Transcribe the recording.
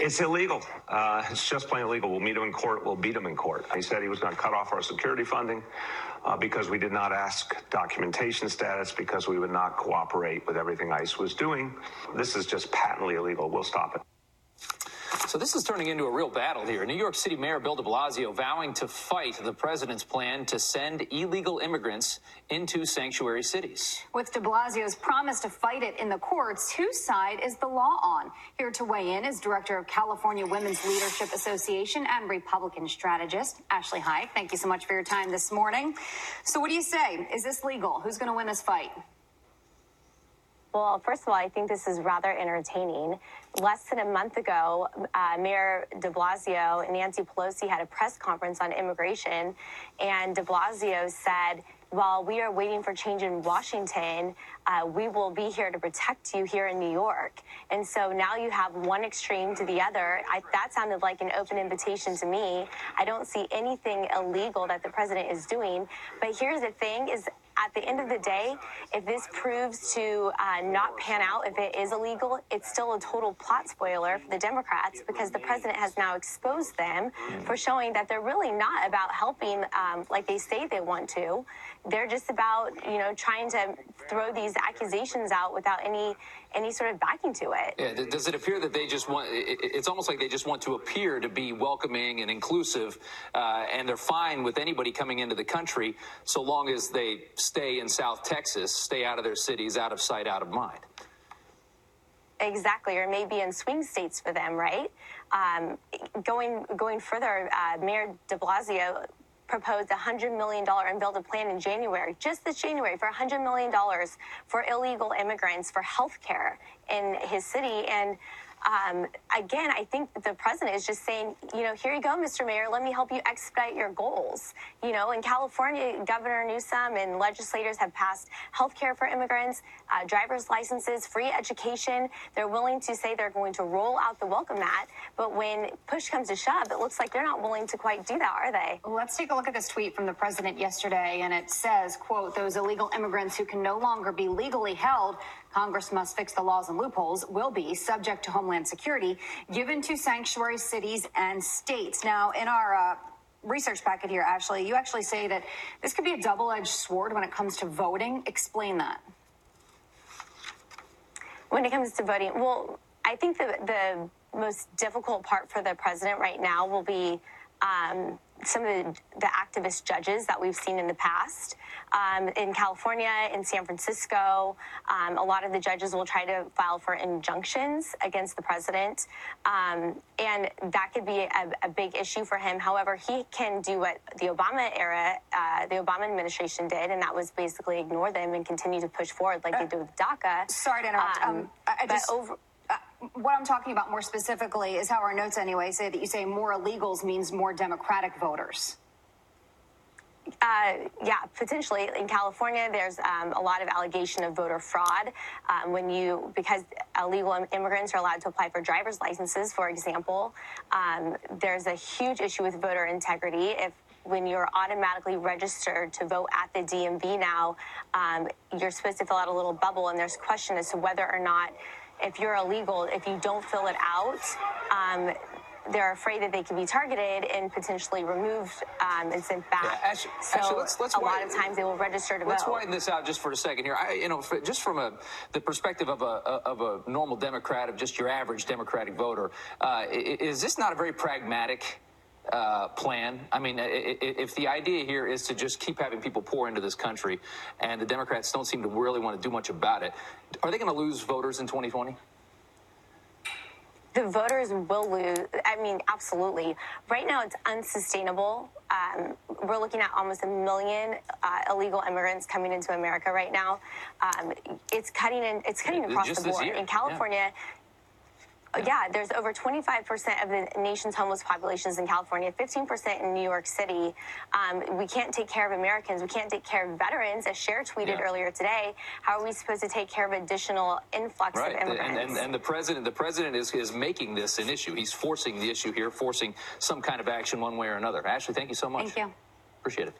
It's illegal. It's just plain illegal. We'll meet him in court. We'll beat him in court. He said he was going to cut off our security funding because we did not ask documentation status, because we would not cooperate with everything ICE was doing. This is just patently illegal. We'll stop it. So this is turning into a real battle here. New York City Mayor Bill de Blasio vowing to fight the president's plan to send illegal immigrants into sanctuary cities. With de Blasio's promise to fight it in the courts, whose side is the law on? Here to weigh in is Director of California Women's Leadership Association and Republican strategist Ashley Hayek. Thank you so much for your time this morning. So what do you say? Is this legal? Who's going to win this fight? Well, first of all, I think this is rather entertaining. Less than a month ago, Mayor de Blasio and Nancy Pelosi had a press conference on immigration, and de Blasio said, while we are waiting for change in Washington, we will be here to protect you here in New York. And so now you have one extreme to the other. That sounded like an open invitation to me. I don't see anything illegal that the president is doing. But here's the thing is, at the end of the day, if this proves to not pan out, if it is illegal, it's still a total plot spoiler for the Democrats, because the president has now exposed them for showing that they're really not about helping like they say they want to. They're just about, trying to throw these accusations out without any sort of backing to it. Yeah, does it appear that they just want, it's almost like they just want to appear to be welcoming and inclusive, and they're fine with anybody coming into the country so long as they stay in South Texas, stay out of their cities, out of sight, out of mind? Exactly, or maybe in swing states for them, right? Going further, Mayor de Blasio proposed a $100 million and build a plan in January, just this January, for $100 million for illegal immigrants for health care in his city. And again, I think the president is just saying, here you go, Mr. Mayor, let me help you expedite your goals. In California, Governor Newsom and legislators have passed health care for immigrants, driver's licenses, free education. They're willing to say they're going to roll out the welcome mat. But when push comes to shove, it looks like they're not willing to quite do that, are they? Let's take a look at this tweet from the president yesterday, and it says, quote, "Those illegal immigrants who can no longer be legally held, Congress must fix the laws and loopholes, will be, subject to Homeland Security, given to sanctuary cities and states." Now, in our research packet here, Ashley, you actually say that this could be a double-edged sword when it comes to voting. Explain that. When it comes to voting, well, I think the most difficult part for the president right now will be some of the activist judges that we've seen in the past. In California, in San Francisco, a lot of the judges will try to file for injunctions against the president, and that could be a big issue for him. However, he can do what the Obama administration did, and that was basically ignore them and continue to push forward like they did with DACA. Sorry to interrupt. What I'm talking about more specifically is how our notes anyway say that you say more illegals means more Democratic voters. Yeah, potentially. In California, there's a lot of allegation of voter fraud because illegal immigrants are allowed to apply for driver's licenses, for example. There's a huge issue with voter integrity. When you're automatically registered to vote at the DMV now, you're supposed to fill out a little bubble, and there's question as to whether or not, if you're illegal, if you don't fill it out, they're afraid that they can be targeted and potentially removed and sent back. Yeah, Ashley, let's a lot of times they will register to vote. Let's widen this out just for a second here. Just from the perspective of a normal Democrat, of just your average Democratic voter, is this not a very pragmatic plan? I mean, if the idea here is to just keep having people pour into this country, and the Democrats don't seem to really want to do much about it, are they going to lose voters in 2020? The voters will lose. I mean, absolutely. Right now, it's unsustainable. We're looking at almost 1 million illegal immigrants coming into America right now. It's cutting across the board. In California, yeah, there's over 25% of the nation's homeless populations in California, 15% in New York City. We can't take care of Americans. We can't take care of veterans, as Cher tweeted earlier today. How are we supposed to take care of additional influx of immigrants? And the president is making this an issue. He's forcing the issue here, forcing some kind of action one way or another. Ashley, thank you so much. Thank you. Appreciate it.